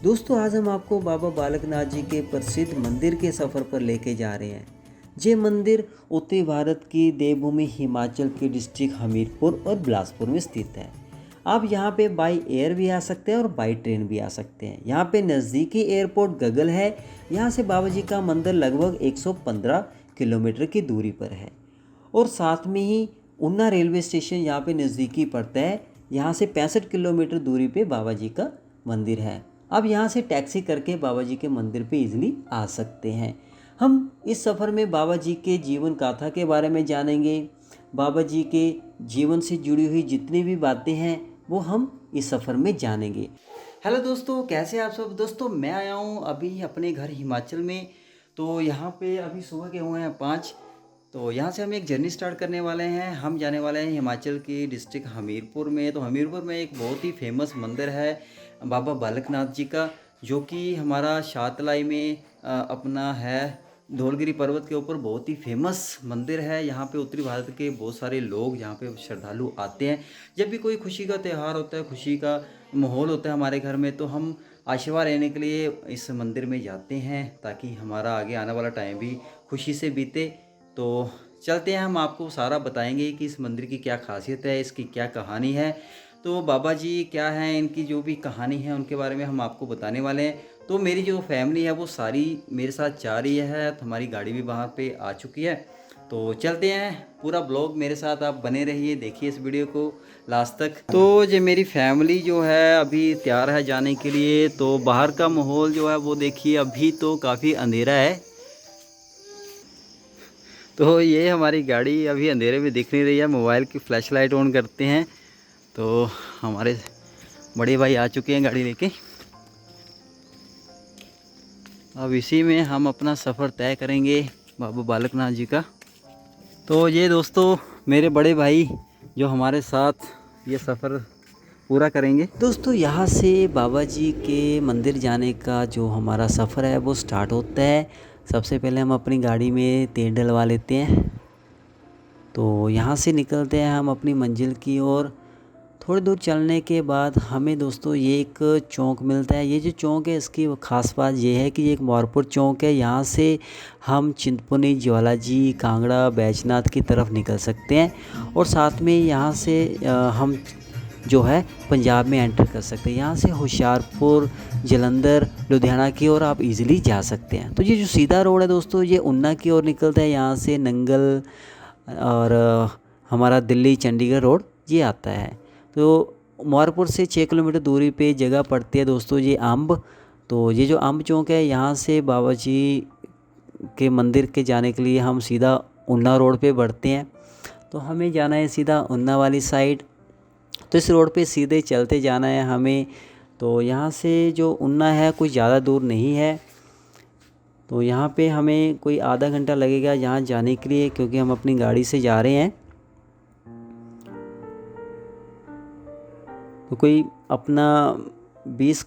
दोस्तों आज हम आपको बाबा बालकनाथ जी के प्रसिद्ध मंदिर के सफ़र पर लेके जा रहे हैं। ये मंदिर उत्तरी भारत की देवभूमि हिमाचल के डिस्ट्रिक्ट हमीरपुर और बिलासपुर में स्थित है। आप यहाँ पे बाई एयर भी आ सकते हैं और बाई ट्रेन भी आ सकते हैं। यहाँ पे नज़दीकी एयरपोर्ट गगल है। यहाँ से बाबा जी का मंदिर लगभग 115 किलोमीटर की दूरी पर है और साथ में ही ऊना रेलवे स्टेशन यहाँ पे नज़दीकी पड़ता है। यहाँ से 65 किलोमीटर दूरी पे बाबा जी का मंदिर है। अब यहाँ से टैक्सी करके बाबा जी के मंदिर पे इजीली आ सकते हैं। हम इस सफ़र में बाबा जी के जीवन गाथा के बारे में जानेंगे। बाबा जी के जीवन से जुड़ी हुई जितनी भी बातें हैं वो हम इस सफ़र में जानेंगे। हेलो दोस्तों, कैसे आप सब। दोस्तों मैं आया हूँ अभी अपने घर हिमाचल में। तो यहाँ पे अभी सुबह के हुए हैं 5। तो यहाँ से हम एक जर्नी स्टार्ट करने वाले हैं। हम जाने वाले हैं हिमाचल की डिस्ट्रिक्ट हमीरपुर में। तो हमीरपुर में एक बहुत ही फेमस मंदिर है बाबा बालकनाथ जी का, जो कि हमारा शातलाई में अपना है। धौलगिरी पर्वत के ऊपर बहुत ही फेमस मंदिर है। यहाँ पे उत्तरी भारत के बहुत सारे लोग यहाँ पे श्रद्धालु आते हैं। जब भी कोई खुशी का त्यौहार होता है, खुशी का माहौल होता है हमारे घर में, तो हम आशीर्वाद लेने के लिए इस मंदिर में जाते हैं ताकि हमारा आगे आने वाला टाइम भी खुशी से बीते। तो चलते हैं, हम आपको सारा बताएंगे कि इस मंदिर की क्या खासियत है, इसकी क्या कहानी है। तो बाबा जी क्या हैं, इनकी जो भी कहानी है उनके बारे में हम आपको बताने वाले हैं। तो मेरी जो फैमिली है वो सारी मेरे साथ जा रही है। तो हमारी गाड़ी भी वहाँ पे आ चुकी है। तो चलते हैं, पूरा ब्लॉग मेरे साथ आप बने रहिए, देखिए इस वीडियो को लास्ट तक। तो ये मेरी फैमिली जो है अभी तैयार है जाने के लिए। तो बाहर का माहौल जो है वो देखिए, अभी तो काफ़ी अंधेरा है। तो ये हमारी गाड़ी अभी अंधेरे में दिख नहीं रही है। मोबाइल की फ्लैश लाइट ऑन करते हैं तो हमारे बड़े भाई आ चुके हैं गाड़ी लेके। अब इसी में हम अपना सफ़र तय करेंगे बाबा बालकनाथ जी का। तो ये दोस्तों मेरे बड़े भाई जो हमारे साथ ये सफ़र पूरा करेंगे। दोस्तों यहाँ से बाबा जी के मंदिर जाने का जो हमारा सफ़र है वो स्टार्ट होता है। सबसे पहले हम अपनी गाड़ी में तेल डलवा लेते हैं। तो यहाँ से निकलते हैं हम अपनी मंजिल की ओर। थोड़ी दूर चलने के बाद हमें दोस्तों ये एक चौक मिलता है। ये जो चौक है इसकी ख़ास बात ये है कि ये एक मोरपुर चौक है। यहाँ से हम चिंतपूर्णी, ज्वालाजी, कांगड़ा, बैजनाथ की तरफ निकल सकते हैं और साथ में यहाँ से हम जो है पंजाब में एंटर कर सकते हैं। यहाँ से होशियारपुर, जलंधर, लुधियाना की ओर आप इजीली जा सकते हैं। तो ये जो सीधा रोड है दोस्तों ये ऊना की ओर निकलता है। यहाँ से नंगल और हमारा दिल्ली चंडीगढ़ रोड ये आता है। तो मोरपुर से 6 किलोमीटर दूरी पे जगह पड़ती है दोस्तों ये अम्ब। तो ये जो अम्ब चौक है यहाँ से बाबा जी के मंदिर के जाने के लिए हम सीधा ऊना रोड पे बढ़ते हैं। तो हमें जाना है सीधा ऊना वाली साइड। तो इस रोड पे सीधे चलते जाना है हमें। तो यहाँ से जो ऊना है कोई ज़्यादा दूर नहीं है। तो यहाँ पे हमें कोई आधा घंटा लगेगा यहाँ जाने के लिए, क्योंकि हम अपनी गाड़ी से जा रहे हैं। तो कोई अपना 20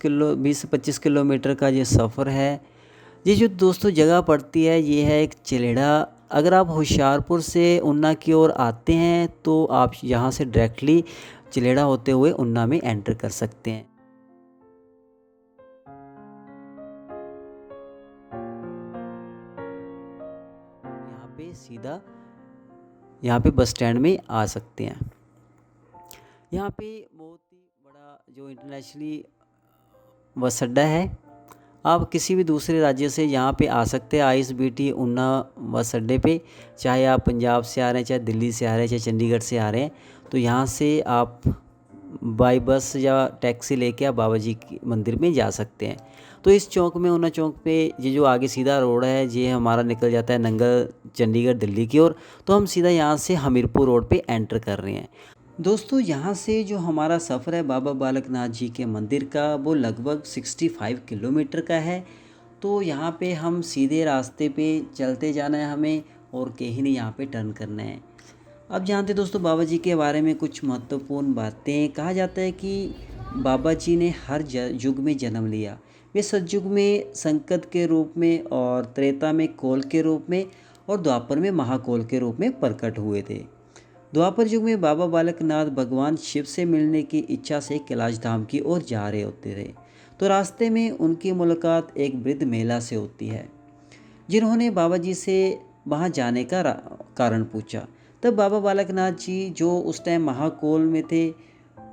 से 25 किलोमीटर का ये सफ़र है। ये जो दोस्तों जगह पड़ती है ये है एक चिलेड़ा। अगर आप होशियारपुर से ऊना की ओर आते हैं तो आप यहाँ से डायरेक्टली चिलेड़ा होते हुए ऊना में एंटर कर सकते हैं। यहाँ पे सीधा यहाँ पे बस स्टैंड में आ सकते हैं। यहाँ पे बहुत ही बड़ा जो इंटरनेशनली बस अड्डा है। आप किसी भी दूसरे राज्य से यहाँ पे आ सकते हैं ISBT ऊना बस अड्डे पे। चाहे आप पंजाब से आ रहे हैं, चाहे दिल्ली से आ रहे हैं, चाहे चंडीगढ़ से आ रहे हैं, तो यहाँ से आप बाई बस या टैक्सी लेके आप बाबा जी के मंदिर में जा सकते हैं। तो इस चौक में, ऊना चौक पे ये जो आगे सीधा रोड है ये हमारा निकल जाता है नंगल, चंडीगढ़, दिल्ली की ओर। तो हम सीधा यहाँ से हमीरपुर रोड पे एंटर कर रहे हैं। दोस्तों यहाँ से जो हमारा सफ़र है बाबा बालकनाथ जी के मंदिर का वो लगभग 65 किलोमीटर का है। तो यहाँ पे हम सीधे रास्ते पे चलते जाना है हमें और कहीं नहीं यहाँ पे टर्न करना है। अब जानते दोस्तों बाबा जी के बारे में कुछ महत्वपूर्ण बातें। कहा जाता है कि बाबा जी ने हर युग में जन्म लिया। वे सतयुग में संकट के रूप में और त्रेता में कोल के रूप में और द्वापर में महाकोल के रूप में प्रकट हुए थे। द्वापर युग में बाबा बालकनाथ भगवान शिव से मिलने की इच्छा से कैलाश धाम की ओर जा रहे होते थे। तो रास्ते में उनकी मुलाकात एक वृद्ध महिला से होती है, जिन्होंने बाबा जी से वहाँ जाने का कारण पूछा। तब बाबा बालकनाथ जी, जो उस टाइम महाकोल में थे,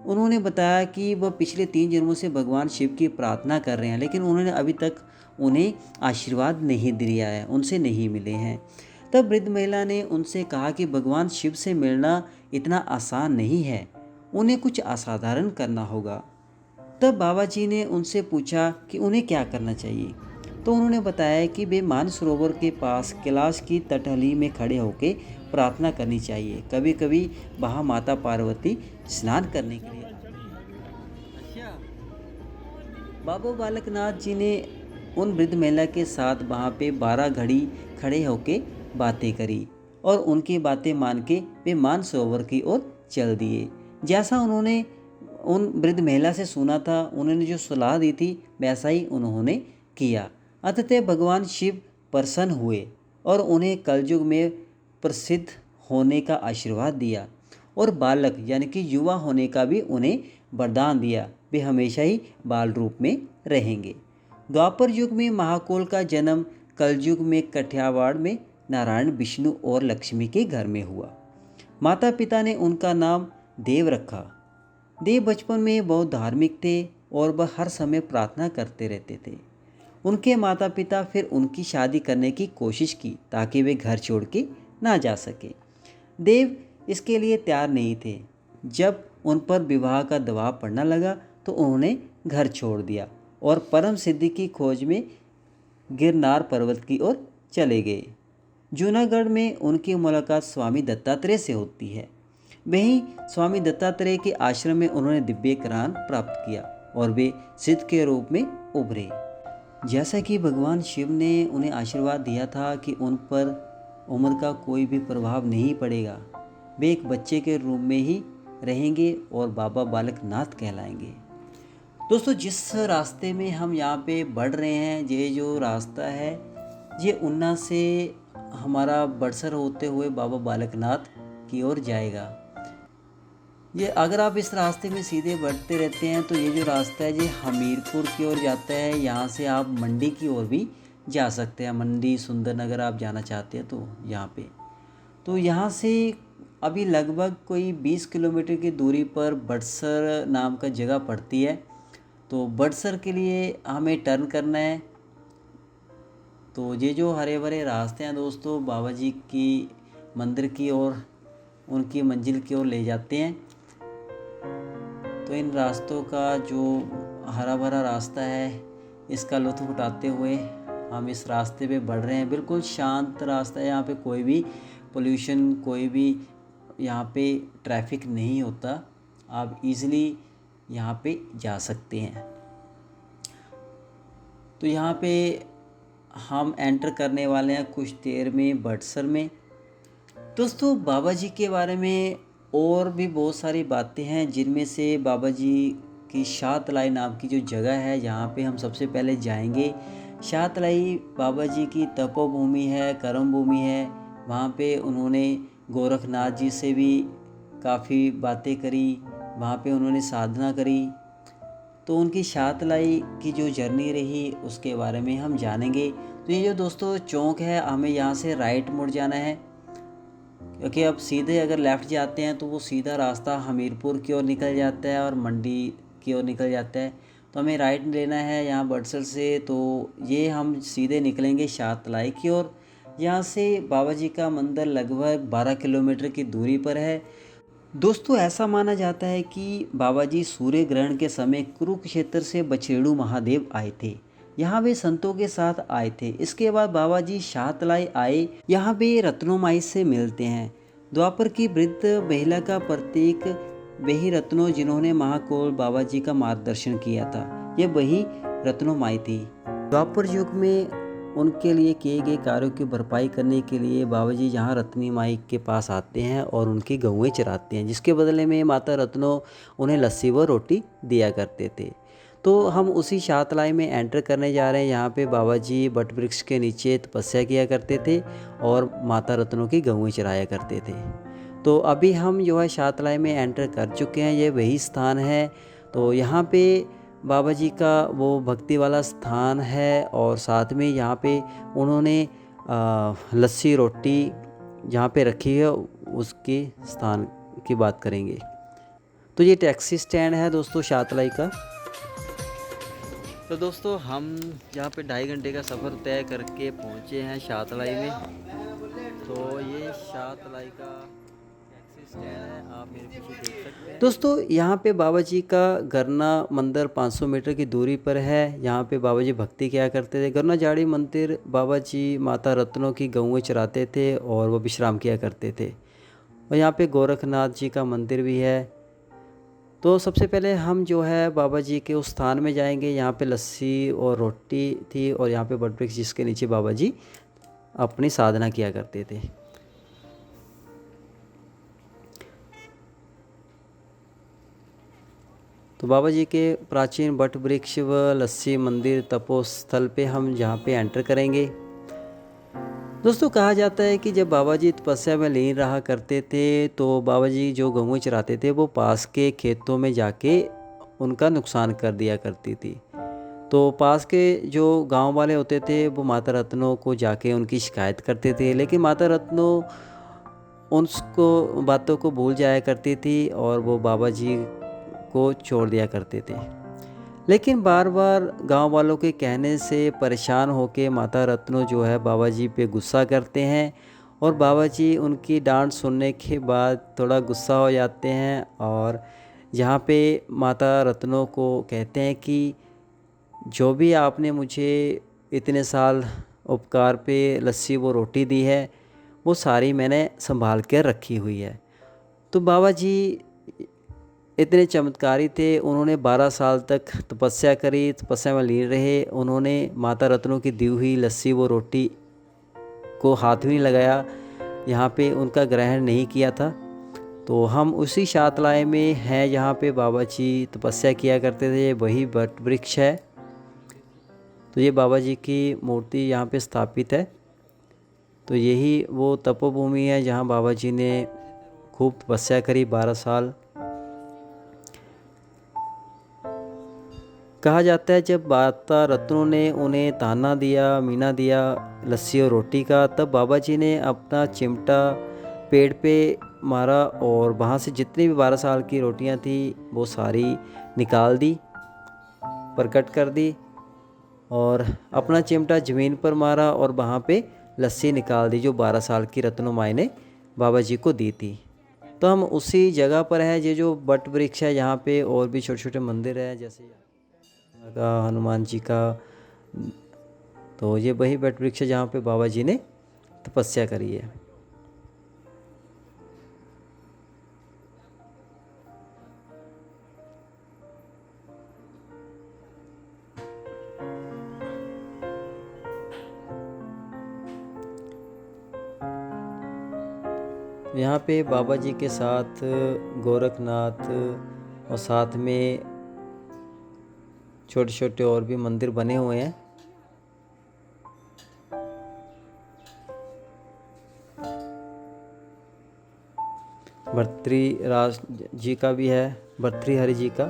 उन्होंने बताया कि वह पिछले 3 जन्मों से भगवान शिव की प्रार्थना कर रहे हैं, लेकिन उन्होंने अभी तक उन्हें आशीर्वाद नहीं दिया है, उनसे नहीं मिले हैं। तब वृद्ध महिला ने उनसे कहा कि भगवान शिव से मिलना इतना आसान नहीं है, उन्हें कुछ असाधारण करना होगा। तब बाबा जी ने उनसे पूछा कि उन्हें क्या करना चाहिए। तो उन्होंने बताया कि वे मानसरोवर के पास कैलाश की तटहली में खड़े होकर प्रार्थना करनी चाहिए। कभी कभी वहाँ माता पार्वती स्नान करने के लिए बाबा बालकनाथ जी ने उन वृद्ध महिला के साथ वहाँ पे 12 घड़ी खड़े होके बातें करी और उनकी बातें मान के वे मानसरोवर की ओर चल दिए। जैसा उन्होंने उन वृद्ध महिला से सुना था, उन्होंने जो सलाह दी थी, वैसा ही उन्होंने किया। अतः भगवान शिव प्रसन्न हुए और उन्हें कलयुग में प्रसिद्ध होने का आशीर्वाद दिया और बालक यानी कि युवा होने का भी उन्हें वरदान दिया। वे हमेशा ही बाल रूप में रहेंगे। द्वापर युग में महाकोल का जन्म कलयुग में कठियावाड़ में नारायण, विष्णु और लक्ष्मी के घर में हुआ। माता पिता ने उनका नाम देव रखा। देव बचपन में बहुत धार्मिक थे और वह हर समय प्रार्थना करते रहते थे। उनके माता पिता फिर उनकी शादी करने की कोशिश की ताकि वे घर छोड़ के ना जा सके। देव इसके लिए तैयार नहीं थे। जब उन पर विवाह का दबाव पड़ने लगा तो उन्होंने घर छोड़ दिया और परम सिद्धि की खोज में गिरनार पर्वत की ओर चले गए। जूनागढ़ में उनकी मुलाकात स्वामी दत्तात्रेय से होती है। वहीं स्वामी दत्तात्रेय के आश्रम में उन्होंने दिव्य ज्ञान प्राप्त किया और वे सिद्ध के रूप में उभरे। जैसा कि भगवान शिव ने उन्हें आशीर्वाद दिया था कि उन पर उम्र का कोई भी प्रभाव नहीं पड़ेगा, वे एक बच्चे के रूप में ही रहेंगे और बाबा बालकनाथ कहलाएंगे। दोस्तों, जिस रास्ते में हम यहाँ पे बढ़ रहे हैं, ये जो रास्ता है ये उन्ना से हमारा बड़सर होते हुए बाबा बालकनाथ की ओर जाएगा। ये अगर आप इस रास्ते में सीधे बढ़ते रहते हैं तो ये जो रास्ता है ये हमीरपुर की ओर जाता है। यहाँ से आप मंडी की ओर भी जा सकते हैं। मंडी, सुंदरनगर आप जाना चाहते हैं तो यहाँ पे, तो यहाँ से अभी लगभग कोई 20 किलोमीटर की दूरी पर बड़सर नाम का जगह पड़ती है। तो बड़सर के लिए हमें टर्न करना है। तो ये जो हरे भरे रास्ते हैं दोस्तों, बाबा जी की मंदिर की ओर, उनकी मंजिल की ओर ले जाते हैं। तो इन रास्तों का जो हरा भरा रास्ता है, इसका लुत्फ़ उठाते हुए हम इस रास्ते पे बढ़ रहे हैं। बिल्कुल शांत रास्ता है, यहाँ पे कोई भी पोल्यूशन, कोई भी यहाँ पे ट्रैफिक नहीं होता। आप इजीली यहाँ पे जा सकते हैं। तो यहाँ पे हम एंटर करने वाले हैं कुछ देर में बड़सर में। दोस्तों, बाबा जी के बारे में और भी बहुत सारी बातें हैं, जिनमें से बाबा जी की शाहतलाई नाम की जो जगह है, यहाँ पे हम सबसे पहले जाएंगे। शाहतलाई बाबा जी की तपोभूमि है, कर्म भूमि है। वहाँ पे उन्होंने गोरखनाथ जी से भी काफ़ी बातें करी, वहाँ पे उन्होंने साधना करी। तो उनकी शाहतलाई की जो जर्नी रही उसके बारे में हम जानेंगे। तो ये जो दोस्तों चौक है, हमें यहाँ से राइट मुड़ जाना है, क्योंकि अब सीधे अगर लेफ़्ट जाते हैं तो वो सीधा रास्ता हमीरपुर की ओर निकल जाता है और मंडी की ओर निकल जाता है। तो हमें राइट लेना है यहाँ बड़सर से। तो ये हम सीधे निकलेंगे शाहतलाई की ओर। यहाँ से बाबा जी का मंदिर लगभग 12 किलोमीटर की दूरी पर है। दोस्तों, ऐसा माना जाता है कि बाबा जी सूर्य ग्रहण के समय कुरुक्षेत्र से बछेड़ू महादेव आए थे। यहाँ वे संतों के साथ आए थे। इसके बाद बाबा जी शाहतलाई आए। यहाँ वे रत्नोमाई से मिलते हैं। द्वापर की वृद्ध महिला का प्रतीक वही रत्नों जिन्होंने महाकोल बाबा जी का मार्गदर्शन किया था, ये वही रत्नोमाई थी। द्वापर युग में उनके लिए किए गए कार्यों की भरपाई करने के लिए बाबा जी यहाँ रत्नी माई के पास आते हैं और उनकी गौएं चराते हैं, जिसके बदले में माता रत्नो उन्हें लस्सी व रोटी दिया करते थे। तो हम उसी शाहतलाई में एंटर करने जा रहे हैं। यहाँ पे बाबा जी बट वृक्ष के नीचे तपस्या किया करते थे और माता रत्नों की गौएं चराया करते थे। तो अभी हम जो है शाहतलाई में एंटर कर चुके हैं, ये वही स्थान है। तो यहाँ पे बाबा जी का वो भक्ति वाला स्थान है और साथ में यहाँ पे उन्होंने लस्सी रोटी जहाँ पे रखी है उसके स्थान की बात करेंगे। तो ये टैक्सी स्टैंड है दोस्तों शातलाई का। तो दोस्तों हम यहाँ पे 2.5 घंटे का सफ़र तय करके पहुँचे हैं शातलाई में। तो ये शातलाई का टैक्सी स्टैंड है, आप मेरे पीछे देख सकते हैं। दोस्तों यहाँ पे बाबा जी का गरना मंदिर 500 मीटर की दूरी पर है। यहाँ पे बाबा जी भक्ति किया करते थे। गरना जाड़ी मंदिर बाबा जी माता रत्नों की गऊँ चराते थे और वो विश्राम किया करते थे। और यहाँ पे गोरखनाथ जी का मंदिर भी है। तो सबसे पहले हम जो है बाबा जी के उस स्थान में जाएंगे। यहाँ पे लस्सी और रोटी थी और यहाँ पे बट वृक्ष जिसके नीचे बाबा जी अपनी साधना किया करते थे। तो बाबा जी के प्राचीन बट वृक्ष व लस्सी मंदिर तपोस्थल पे हम जहाँ पे एंटर करेंगे। दोस्तों कहा जाता है कि जब बाबा जी तपस्या में लीन रहा करते थे तो बाबा जी जो गऊँ चराते थे वो पास के खेतों में जाके उनका नुकसान कर दिया करती थी। तो पास के जो गांव वाले होते थे वो माता रत्नों को जाके उनकी शिकायत करते थे, लेकिन माता रत्नों उसको बातों को भूल जाया करती थी और वो बाबा जी को छोड़ दिया करते थे। लेकिन बार बार गांव वालों के कहने से परेशान होकर माता रत्नो जो है बाबा जी पे गुस्सा करते हैं और बाबा जी उनकी डांट सुनने के बाद थोड़ा गुस्सा हो जाते हैं और यहाँ पे माता रत्नों को कहते हैं कि जो भी आपने मुझे इतने साल उपकार पे लस्सी वो रोटी दी है वो सारी मैंने संभाल कर रखी हुई है। तो बाबा जी इतने चमत्कारी थे, उन्होंने 12 साल तक तपस्या करी, तपस्या में लीन रहे। उन्होंने माता रत्नों की दी हुई लस्सी वो रोटी को हाथ भी नहीं लगाया, यहाँ पे उनका ग्रहण नहीं किया था। तो हम उसी शातलाई में हैं जहाँ पे बाबा जी तपस्या किया करते थे, वही बट वृक्ष है। तो ये बाबा जी की मूर्ति यहाँ पे स्थापित है। तो यही वो तपोभूमि है जहाँ बाबा जी ने खूब तपस्या करी 12 साल। कहा जाता है जब माता रत्नों ने उन्हें ताना दिया, मीना दिया लस्सी और रोटी का, तब बाबा जी ने अपना चिमटा पेड़ पे मारा और वहाँ से जितनी भी 12 साल की रोटियां थी वो सारी निकाल दी, प्रकट कर दी और अपना चिमटा ज़मीन पर मारा और वहाँ पे लस्सी निकाल दी जो 12 साल की रत्नो माई ने बाबा जी को दी थी। तो हम उसी जगह पर है, ये जो बट वृक्ष है यहाँ पे और भी छोटे छोटे मंदिर हैं जैसे का हनुमान जी का। तो ये वही बट वृक्ष है जहाँ पे बाबा जी ने तपस्या करी है। यहाँ पे बाबा जी के साथ गोरखनाथ और साथ में छोटे छोटे और भी मंदिर बने हुए हैं। भर्तृहरि जी का भी है, भर्तृहरि जी का।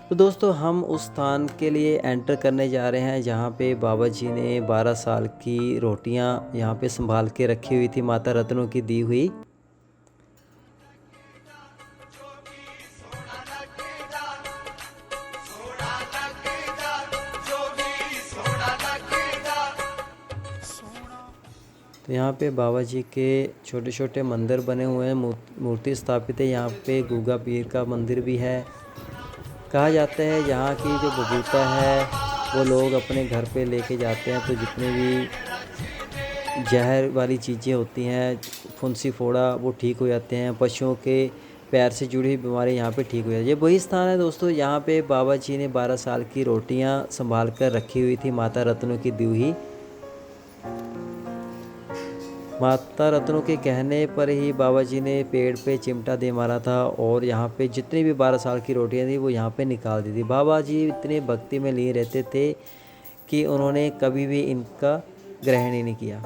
तो दोस्तों हम उस स्थान के लिए एंटर करने जा रहे हैं जहाँ पे बाबा जी ने 12 साल की रोटियाँ यहाँ पे संभाल के रखी हुई थी माता रत्नों की दी हुई। तो यहाँ पे बाबा जी के छोटे छोटे मंदिर बने हुए हैं, मूर्ति स्थापित है। यहाँ पे गूगा पीर का मंदिर भी है। कहा जाता है यहाँ की जो बबूता है वो लोग अपने घर पे लेके जाते हैं, तो जितने भी जहर वाली चीज़ें होती हैं, फुंसी फोड़ा, वो ठीक हो जाते हैं। पशुओं के पैर से जुड़ी हुई बीमारी यहाँ पे ठीक हो जाती है। ये वही स्थान है दोस्तों यहाँ पे बाबा जी ने 12 साल की रोटियाँ संभाल कर रखी हुई थी माता रत्नों की दी हुई। माता रत्नों के कहने पर ही बाबा जी ने पेड़ पे चिमटा दे मारा था और यहाँ पे जितनी भी 12 साल की रोटियाँ थी वो यहाँ पे निकाल दी थी। बाबा जी इतने भक्ति में लिए रहते थे कि उन्होंने कभी भी इनका ग्रहण ही नहीं किया।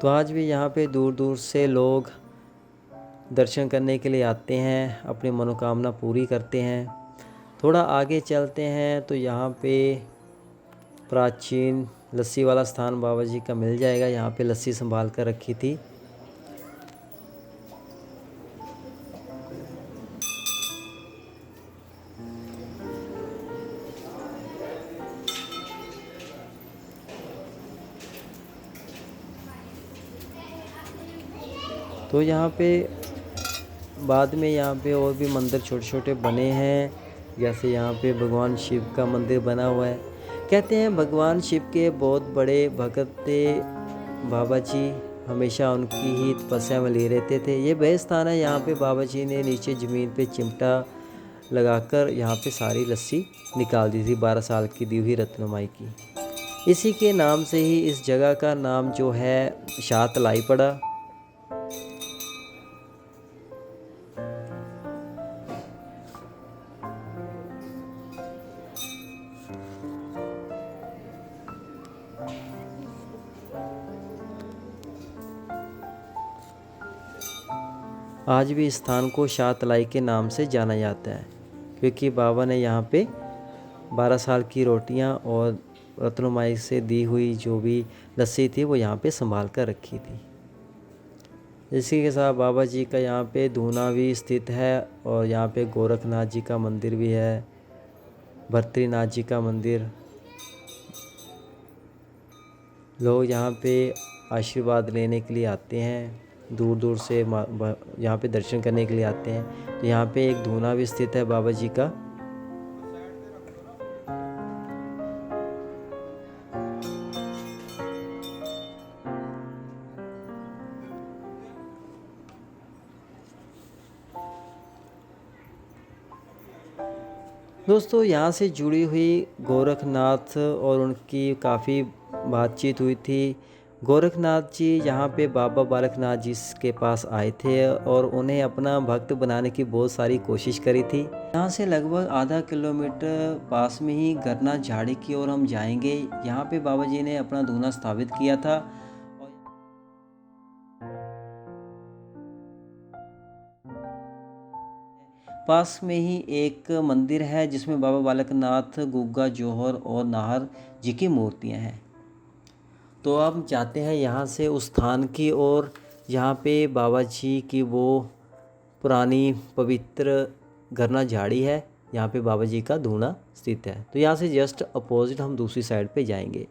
तो आज भी यहाँ पे दूर दूर से लोग दर्शन करने के लिए आते हैं, अपनी मनोकामना पूरी करते हैं। थोड़ा आगे चलते हैं तो यहाँ पे प्राचीन लस्सी वाला स्थान बाबा जी का मिल जाएगा। यहाँ पे लस्सी संभाल कर रखी थी। तो यहाँ पे बाद में यहाँ पे और भी मंदिर छोटे छोटे बने हैं। जैसे यहाँ पे भगवान शिव का मंदिर बना हुआ है। कहते हैं भगवान शिव के बहुत बड़े भक्त थे बाबा जी, हमेशा उनकी ही तपस्या में ले रहते थे। ये वह स्थान है यहाँ पे बाबा जी ने नीचे ज़मीन पे चिमटा लगाकर यहाँ पे सारी लस्सी निकाल दी थी, 12 साल की दी हुई रत्नमाई की। इसी के नाम से ही इस जगह का नाम जो है शाहतलाई पड़ा। आज भी इस स्थान को शाहतलाई के नाम से जाना जाता है, क्योंकि बाबा ने यहाँ पे 12 साल की रोटियाँ और रत्नमाई से दी हुई जो भी लस्सी थी वो यहाँ पे संभाल कर रखी थी। इसी के साथ बाबा जी का यहाँ पे धूना भी स्थित है और यहाँ पे गोरखनाथ जी का मंदिर भी है, भर्तृनाथ जी का मंदिर। लोग यहाँ पे आशीर्वाद लेने के लिए आते हैं, दूर दूर से यहाँ पे दर्शन करने के लिए आते हैं। तो यहाँ पे एक धूना भी स्थित है बाबा जी का। दोस्तों यहाँ से जुड़ी हुई गोरखनाथ और उनकी काफ़ी बातचीत हुई थी। गोरखनाथ जी यहाँ पे बाबा बालकनाथ जी के पास आए थे और उन्हें अपना भक्त बनाने की बहुत सारी कोशिश करी थी। यहाँ से लगभग आधा किलोमीटर पास में ही गरना झाड़ी की ओर हम जाएंगे। यहाँ पे बाबा जी ने अपना धूना स्थापित किया था। पास में ही एक मंदिर है जिसमें बाबा बालकनाथ, गुग्गा, जौहर और नाहर जी की मूर्तियाँ हैं। तो हम जाते हैं यहाँ से उस स्थान की ओर जहाँ पे बाबा जी की वो पुरानी पवित्र गरना झाड़ी है, यहाँ पे बाबा जी का धूना स्थित है। तो यहाँ से जस्ट अपोजिट हम दूसरी साइड पे जाएंगे।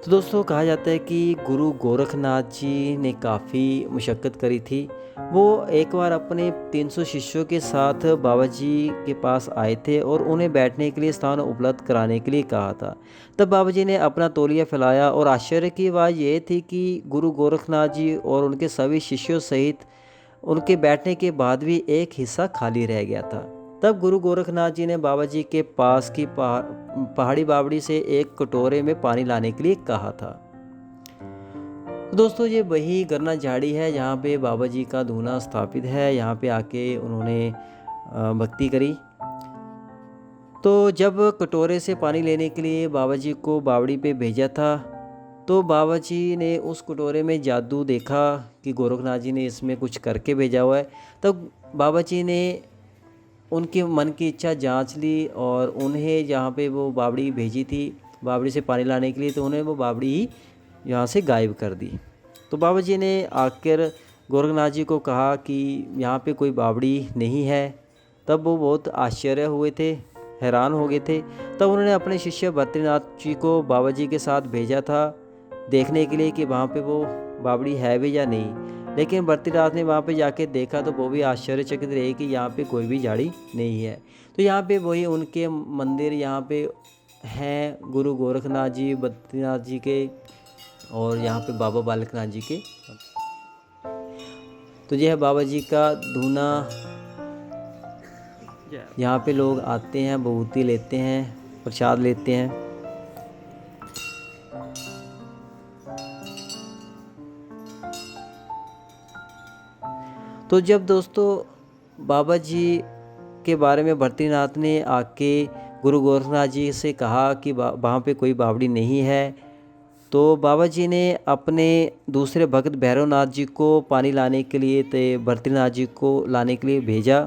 तो दोस्तों कहा जाता है कि गुरु गोरखनाथ जी ने काफ़ी मशक्क़त करी थी। वो एक बार अपने 300 शिष्यों के साथ बाबा जी के पास आए थे और उन्हें बैठने के लिए स्थान उपलब्ध कराने के लिए कहा था। तब बाबा जी ने अपना तौलिया फैलाया और आश्चर्य की बात यह थी कि गुरु गोरखनाथ जी और उनके सभी शिष्यों सहित उनके बैठने के बाद भी एक हिस्सा खाली रह गया था। तब गुरु गोरखनाथ जी ने बाबा जी के पास की पहाड़ी बावड़ी से एक कटोरे में पानी लाने के लिए कहा था। तो दोस्तों ये वही गरना झाड़ी है जहाँ पे बाबा जी का धूना स्थापित है। यहाँ पे आके उन्होंने भक्ति करी। तो जब कटोरे से पानी लेने के लिए बाबा जी को बावड़ी पे भेजा था तो बाबा जी ने उस कटोरे में जादू देखा कि गोरखनाथ जी ने इसमें कुछ करके भेजा हुआ है। तब बाबा जी ने उनके मन की इच्छा जांच ली और उन्हें जहाँ पे वो बावड़ी भेजी थी बावड़ी से पानी लाने के लिए, तो उन्हें वो बावड़ी ही यहाँ से गायब कर दी। तो बाबा जी ने आकर गोरखनाथ जी को कहा कि यहाँ पे कोई बावड़ी नहीं है। तब वो बहुत आश्चर्य हुए थे, हैरान हो गए थे। तब उन्होंने अपने शिष्य भर्तृनाथ जी को बाबा जी के साथ भेजा था देखने के लिए कि वहाँ पे वो बावड़ी है भी या नहीं। लेकिन भर्तृनाथ ने वहाँ पे जाके देखा तो वो भी आश्चर्यचकित रहे कि यहाँ पे कोई भी झाड़ी नहीं है। तो यहाँ पे वही उनके मंदिर यहाँ पे हैं, गुरु गोरखनाथ जी, भर्तृनाथ जी के और यहाँ पे बाबा बालकनाथ जी के। तो यह है बाबा जी का धूना। यहाँ पे लोग आते हैं, विभूति लेते हैं, प्रसाद लेते हैं। तो जब दोस्तों बाबा जी के बारे में भर्तृनाथ ने आके गुरु गोरखनाथ जी से कहा कि वहाँ पे कोई बावड़ी नहीं है, तो बाबा जी ने अपने दूसरे भक्त भैरवनाथ जी को पानी लाने के लिए बद्रीनाथ जी को लाने के लिए भेजा,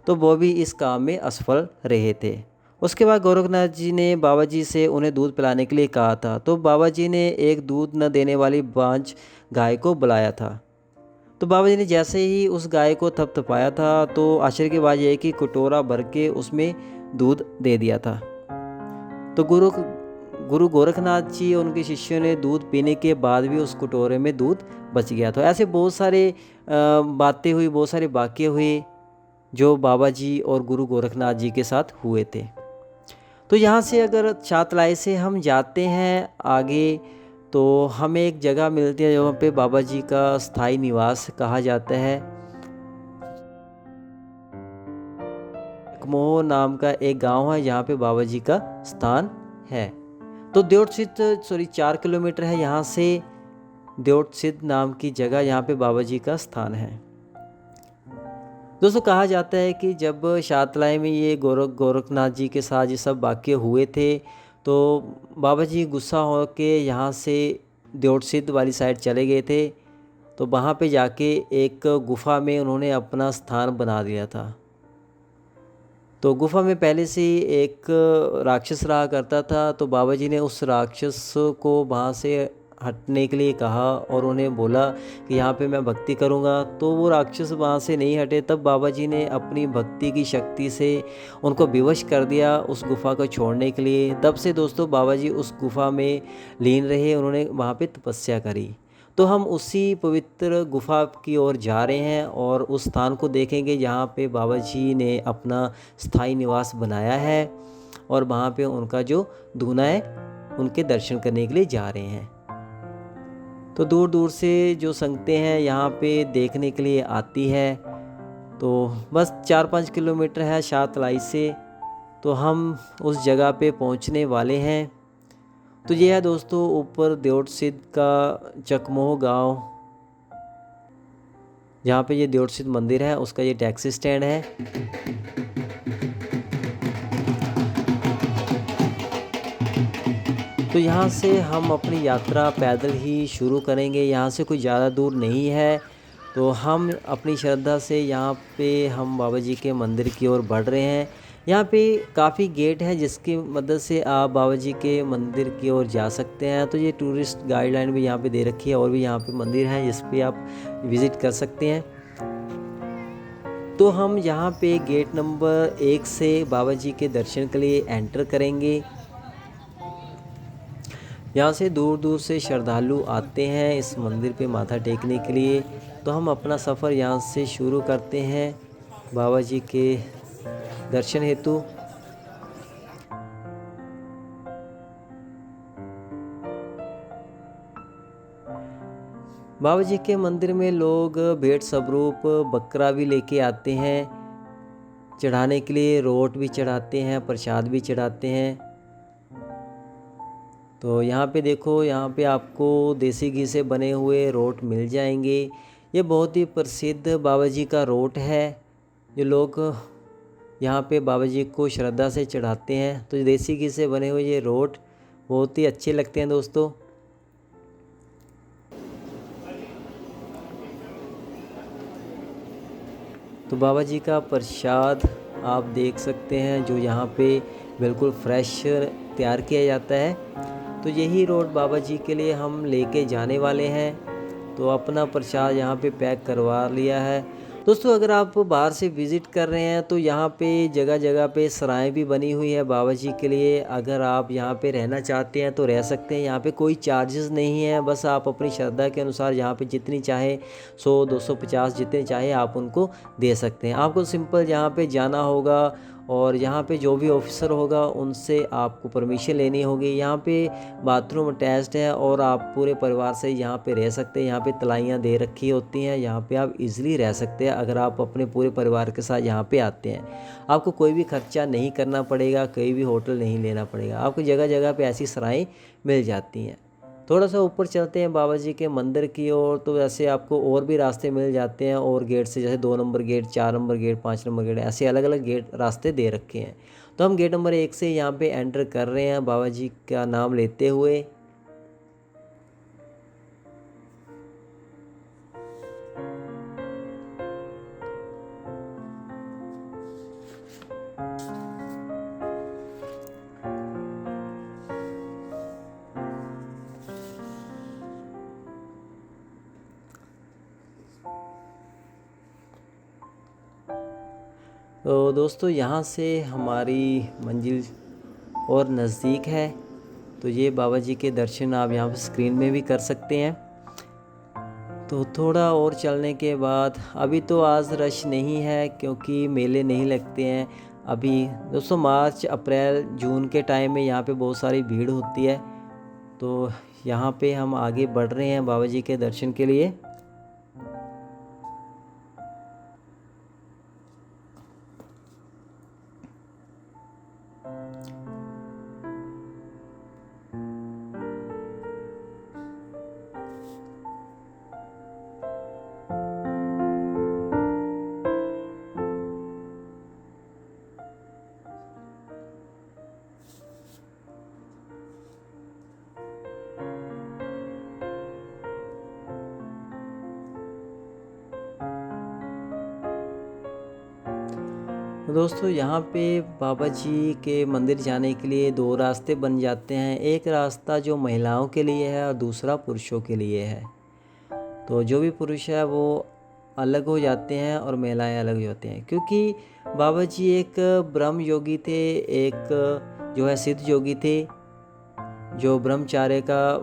तो वो भी इस काम में असफल रहे थे। उसके बाद गोरखनाथ जी ने बाबा जी से उन्हें दूध पिलाने के लिए कहा था, तो बाबा जी ने एक दूध न देने वाली बांझ गाय को बुलाया था। तो बाबा जी ने जैसे ही उस गाय को थपथपाया था, तो आश्चर्य की बात यह है कि कटोरा भर के उसमें दूध दे दिया था। तो गुरु गोरखनाथ जी और उनके शिष्यों ने दूध पीने के बाद भी उस कटोरे में दूध बच गया। तो ऐसे बहुत सारे बातें हुई, बहुत सारे वाक़ये हुए जो बाबा जी और गुरु गोरखनाथ जी के साथ हुए थे। तो यहाँ से अगर चातलाई से हम जाते हैं आगे, तो हमें एक जगह मिलती है जहाँ पे बाबा जी का स्थायी निवास कहा जाता है। मोह नाम का एक गांव है जहाँ पे बाबा जी का स्थान है। तो देवटसिद्ध 4 किलोमीटर है यहाँ से देवटसिद्ध नाम की जगह, यहाँ पे बाबा जी का स्थान है। दोस्तों कहा जाता है कि जब शातलाई में ये गोरखनाथ जी के साथ ये सब वाक़ये हुए थे, तो बाबा जी गुस्सा हो के यहाँ से देवटसिद्ध वाली साइड चले गए थे। तो वहाँ पे जाके एक गुफ़ा में उन्होंने अपना स्थान बना दिया था। तो गुफ़ा में पहले से ही एक राक्षस रहा करता था, तो बाबा जी ने उस राक्षस को वहाँ से हटने के लिए कहा और उन्हें बोला कि यहाँ पे मैं भक्ति करूँगा। तो वो राक्षस वहाँ से नहीं हटे। तब बाबा जी ने अपनी भक्ति की शक्ति से उनको विवश कर दिया उस गुफ़ा को छोड़ने के लिए। तब से दोस्तों बाबा जी उस गुफ़ा में लीन रहे, उन्होंने वहाँ पे तपस्या करी। तो हम उसी पवित्र गुफ़ा की ओर जा रहे हैं और उस स्थान को देखेंगे जहाँ पे बाबा जी ने अपना स्थायी निवास बनाया है, और वहाँ पे उनका जो दूना है उनके दर्शन करने के लिए जा रहे हैं। तो दूर दूर से जो संगतें हैं यहाँ पे देखने के लिए आती है। तो बस 4-5 किलोमीटर है शातलाई से, तो हम उस जगह पे पहुँचने वाले हैं। तो ये है दोस्तों ऊपर देवटसिद्ध का चकमोह गांव, जहाँ पे ये देवटसिद्ध मंदिर है, उसका ये टैक्सी स्टैंड है। तो यहाँ से हम अपनी यात्रा पैदल ही शुरू करेंगे। यहाँ से कोई ज़्यादा दूर नहीं है, तो हम अपनी श्रद्धा से यहाँ पे हम बाबा जी के मंदिर की ओर बढ़ रहे हैं। यहाँ पे काफ़ी गेट है जिसकी मदद से आप बाबा जी के मंदिर की ओर जा सकते हैं। तो ये टूरिस्ट गाइडलाइन भी यहाँ पे दे रखी है, और भी यहाँ पे मंदिर है जिस पे आप विज़िट कर सकते हैं। तो हम यहाँ पे गेट नंबर 1 से बाबा जी के दर्शन के लिए एंटर करेंगे। यहाँ से दूर दूर से श्रद्धालु आते हैं इस मंदिर पे माथा टेकने के लिए। तो हम अपना सफ़र यहाँ से शुरू करते हैं बाबा जी के दर्शन हेतु। बाबा जी के मंदिर में लोग भेंट स्वरूप बकरा भी लेके आते हैं चढ़ाने के लिए, रोट भी चढ़ाते हैं, प्रसाद भी चढ़ाते हैं। तो यहाँ पे देखो, यहाँ पे आपको देसी घी से बने हुए रोट मिल जाएंगे। ये बहुत ही प्रसिद्ध बाबा जी का रोट है जो लोग यहाँ पे बाबा जी को श्रद्धा से चढ़ाते हैं। तो देसी घी से बने हुए ये रोट बहुत ही अच्छे लगते हैं दोस्तों। तो बाबा जी का प्रसाद आप देख सकते हैं जो यहाँ पे बिल्कुल फ्रेश तैयार किया जाता है। तो यही रोट बाबा जी के लिए हम लेके जाने वाले हैं। तो अपना प्रसाद यहाँ पे पैक करवा लिया है। दोस्तों अगर आप बाहर से विज़िट कर रहे हैं तो यहाँ पे जगह जगह पे सराय भी बनी हुई है बाबा जी के लिए। अगर आप यहाँ पे रहना चाहते हैं तो रह सकते हैं। यहाँ पे कोई चार्जेस नहीं है, बस आप अपनी श्रद्धा के अनुसार यहाँ पे जितनी चाहे 100-250 जितने चाहे आप उनको दे सकते हैं। आपको सिंपल यहाँ पे जाना होगा और यहाँ पे जो भी ऑफिसर होगा उनसे आपको परमिशन लेनी होगी। यहाँ पे बाथरूम अटैच्ड है और आप पूरे परिवार से यहाँ पे रह सकते हैं। यहाँ पे तलाइयाँ दे रखी होती हैं, यहाँ पे आप इजीली रह सकते हैं अगर आप अपने पूरे परिवार के साथ यहाँ पे आते हैं। आपको कोई भी खर्चा नहीं करना पड़ेगा, कोई भी होटल नहीं लेना पड़ेगा। आपको जगह जगह पे ऐसी सराएँ मिल जाती हैं। थोड़ा सा ऊपर चलते हैं बाबा जी के मंदिर की ओर, तो वैसे आपको और भी रास्ते मिल जाते हैं और गेट से, जैसे 2 number gate, 4 number gate, 5 number gate, ऐसे अलग अलग गेट रास्ते दे रखे हैं। तो हम गेट नंबर 1 से यहाँ पे एंटर कर रहे हैं बाबा जी का नाम लेते हुए। तो दोस्तों यहाँ से हमारी मंजिल और नज़दीक है, तो ये बाबा जी के दर्शन आप यहाँ पर स्क्रीन में भी कर सकते हैं। तो थोड़ा और चलने के बाद, अभी तो आज रश नहीं है क्योंकि मेले नहीं लगते हैं। अभी दोस्तों मार्च अप्रैल जून के टाइम में यहाँ पे बहुत सारी भीड़ होती है। तो यहाँ पे हम आगे बढ़ रहे हैं बाबा जी के दर्शन के लिए। दोस्तों यहाँ पे बाबा जी के मंदिर जाने के लिए दो रास्ते बन जाते हैं। एक रास्ता जो महिलाओं के लिए है और दूसरा पुरुषों के लिए है। तो जो भी पुरुष है वो अलग हो जाते हैं और महिलाएं अलग हो जाती हैं, क्योंकि बाबा जी एक ब्रह्म योगी थे, एक जो है सिद्ध योगी थे, जो ब्रह्मचार्य का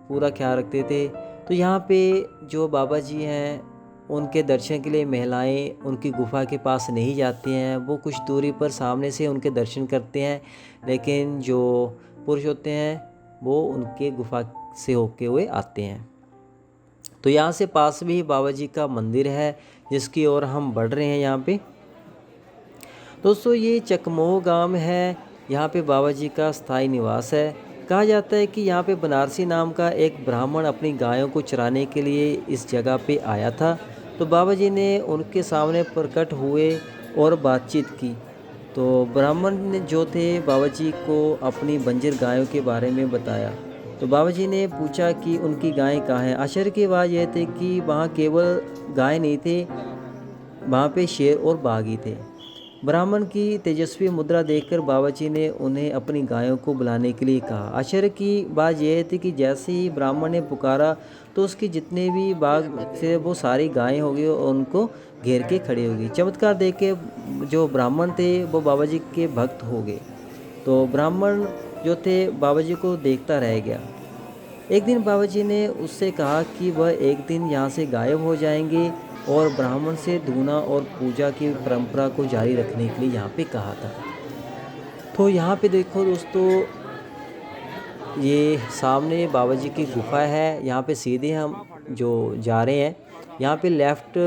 पूरा ख्याल रखते थे। तो यहाँ पे जो बाबा जी हैं उनके दर्शन के लिए महिलाएं उनकी गुफा के पास नहीं जाती हैं, वो कुछ दूरी पर सामने से उनके दर्शन करते हैं, लेकिन जो पुरुष होते हैं वो उनके गुफा से होके हुए आते हैं। तो यहाँ से पास में ही बाबा जी का मंदिर है जिसकी ओर हम बढ़ रहे हैं। यहाँ पे दोस्तों ये चकमोह गांव है, यहाँ पे बाबा जी का स्थायी निवास है। कहा जाता है कि यहाँ पे बनारसी नाम का एक ब्राह्मण अपनी गायों को चराने के लिए इस जगह पे आया था। तो बाबा जी ने उनके सामने प्रकट हुए और बातचीत की। तो ब्राह्मण ने जो थे बाबा जी को अपनी बंजर गायों के बारे में बताया। तो बाबा जी ने पूछा कि उनकी गायें कहाँ हैं। आश्चर्य की बात यह थी कि वहाँ केवल गाय नहीं थे, वहाँ पे शेर और बाघ ही थे। ब्राह्मण की तेजस्वी मुद्रा देखकर बाबा जी ने उन्हें अपनी गायों को बुलाने के लिए कहा। आश्चर्य की बात यह थी कि जैसे ही ब्राह्मण ने पुकारा तो उसकी जितने भी बाघ थे वो सारी गायें हो गई और उनको घेर के खड़ी हो गई। चमत्कार देख के जो ब्राह्मण थे वो बाबा जी के भक्त हो गए। तो ब्राह्मण जो थे बाबा जी को देखता रह गया। एक दिन बाबा जी ने उससे कहा कि वह एक दिन यहाँ से गायब हो जाएंगे और ब्राह्मण से धूना और पूजा की परंपरा को जारी रखने के लिए यहाँ पे कहा था। तो यहाँ पे देखो दोस्तों, ये सामने बाबा जी की गुफा है। यहाँ पे सीधे हम जो जा रहे हैं, यहाँ पे लेफ़्ट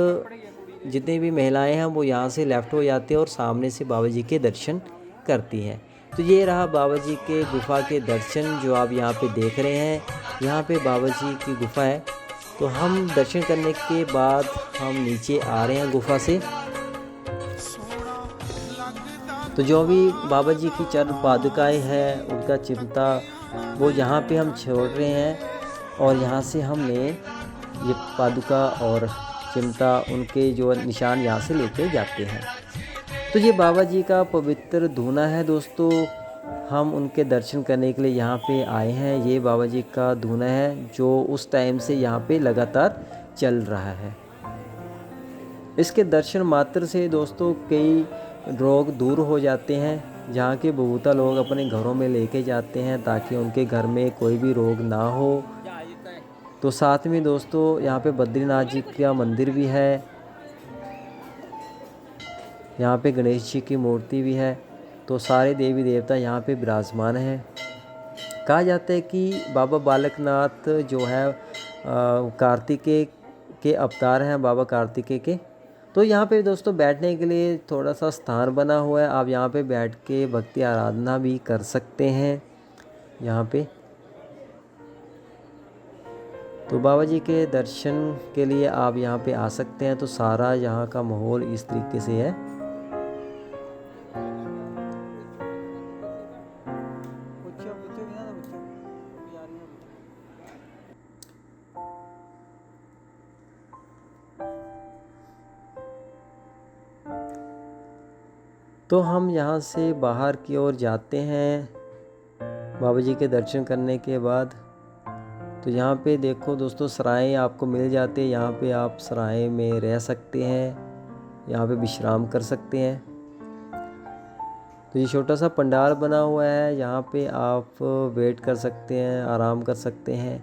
जितनी भी महिलाएं हैं वो यहाँ से लेफ़्ट हो जाती हैं और सामने से बाबा जी के दर्शन करती हैं। तो ये रहा बाबा जी के गुफा के दर्शन जो आप यहाँ पे देख रहे हैं। यहाँ पे बाबा जी की गुफा है। तो हम दर्शन करने के बाद हम नीचे आ रहे हैं गुफा से। तो जो भी बाबा जी की चरण पादुकाएँ हैं उनका चिमटा वो यहाँ पे हम छोड़ रहे हैं और यहाँ से हमने ये पादुका और चिमटा उनके जो निशान यहाँ से लेके जाते हैं। तो ये बाबा जी का पवित्र धूना है दोस्तों। हम उनके दर्शन करने के लिए यहाँ पे आए हैं। ये बाबा जी का धूना है जो उस टाइम से यहाँ पे लगातार चल रहा है। इसके दर्शन मात्र से दोस्तों कई रोग दूर हो जाते हैं। जहाँ के बहुता लोग अपने घरों में लेके जाते हैं ताकि उनके घर में कोई भी रोग ना हो। तो साथ में दोस्तों यहाँ पे बद्रीनाथ जी का मंदिर भी है। यहाँ पे गणेश जी की मूर्ति भी है। तो सारे देवी देवता यहाँ पे विराजमान हैं। कहा जाता है कि बाबा बालकनाथ जो है कार्तिकेय के अवतार हैं, बाबा कार्तिकेय के। तो यहाँ पे दोस्तों बैठने के लिए थोड़ा सा स्थान बना हुआ है। आप यहाँ पे बैठ के भक्ति आराधना भी कर सकते हैं यहाँ पे। तो बाबा जी के दर्शन के लिए आप यहाँ पे आ सकते हैं। तो सारा यहाँ का माहौल इस तरीके से है। तो हम यहाँ से बाहर की ओर जाते हैं बाबा जी के दर्शन करने के बाद। तो यहाँ पे देखो दोस्तों सराय आपको मिल जाते हैं, यहाँ पे आप सराय में रह सकते हैं, यहाँ पे विश्राम कर सकते हैं। तो ये छोटा सा पंडाल बना हुआ है, यहाँ पे आप वेट कर सकते हैं, आराम कर सकते हैं।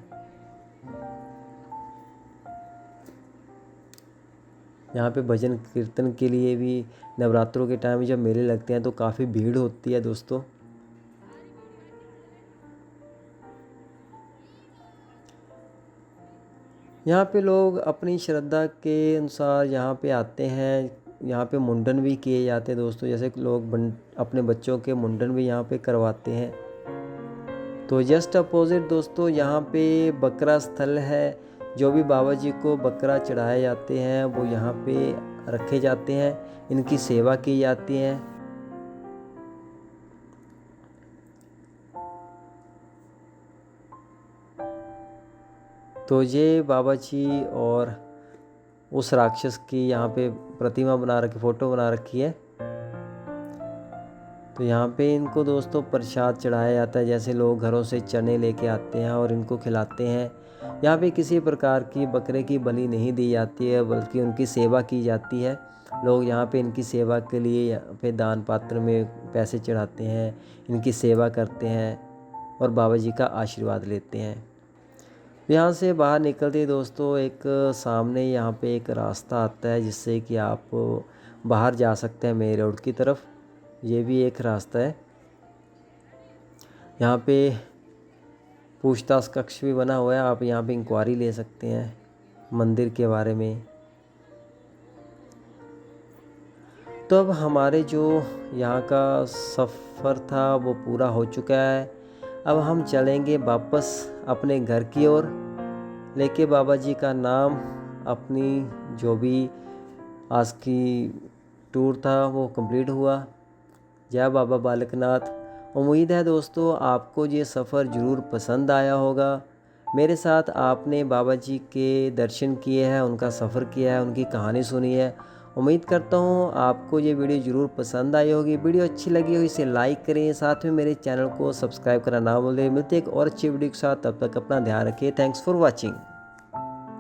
यहाँ पे भजन कीर्तन के लिए भी नवरात्रों के टाइम में जब मेले लगते हैं तो काफ़ी भीड़ होती है दोस्तों। यहाँ पे लोग अपनी श्रद्धा के अनुसार यहाँ पे आते हैं। यहाँ पे मुंडन भी किए जाते हैं दोस्तों, जैसे लोग अपने बच्चों के मुंडन भी यहाँ पे करवाते हैं। तो जस्ट अपोजिट दोस्तों यहाँ पे बकरा स्थल है। जो भी बाबा जी को बकरा चढ़ाए जाते हैं वो यहाँ पे रखे जाते हैं, इनकी सेवा की जाती है। तो ये बाबा जी और उस राक्षस की यहाँ पे प्रतिमा बना रखी, फोटो बना रखी है। तो यहाँ पे इनको दोस्तों प्रसाद चढ़ाया जाता है, जैसे लोग घरों से चने लेके आते हैं और इनको खिलाते हैं। यहाँ पे किसी प्रकार की बकरे की बलि नहीं दी जाती है, बल्कि उनकी सेवा की जाती है। लोग यहाँ पे इनकी सेवा के लिए यहाँ पे दान पात्र में पैसे चढ़ाते हैं, इनकी सेवा करते हैं और बाबा जी का आशीर्वाद लेते हैं। यहाँ से बाहर निकलते दोस्तों एक सामने यहाँ पे एक रास्ता आता है, जिससे कि आप बाहर जा सकते हैं मेन रोड की तरफ। ये भी एक रास्ता है। यहाँ पे पूछताछ कक्ष भी बना हुआ है, आप यहाँ पे इंक्वायरी ले सकते हैं मंदिर के बारे में। तो अब हमारे जो यहाँ का सफ़र था वो पूरा हो चुका है। अब हम चलेंगे वापस अपने घर की ओर, लेके बाबा जी का नाम। अपनी जो भी आज की टूर था वो कंप्लीट हुआ। जय बाबा बालकनाथ। उम्मीद है दोस्तों आपको ये सफ़र ज़रूर पसंद आया होगा। मेरे साथ आपने बाबा जी के दर्शन किए हैं, उनका सफ़र किया है, उनकी कहानी सुनी है। उम्मीद करता हूँ आपको ये वीडियो ज़रूर पसंद आई होगी। वीडियो अच्छी लगी हो इसे लाइक करें, साथ में मेरे चैनल को सब्सक्राइब करना ना भूलें। मिलते एक और अच्छी वीडियो के साथ, तब तक अपना ध्यान रखिए। Thanks for watching.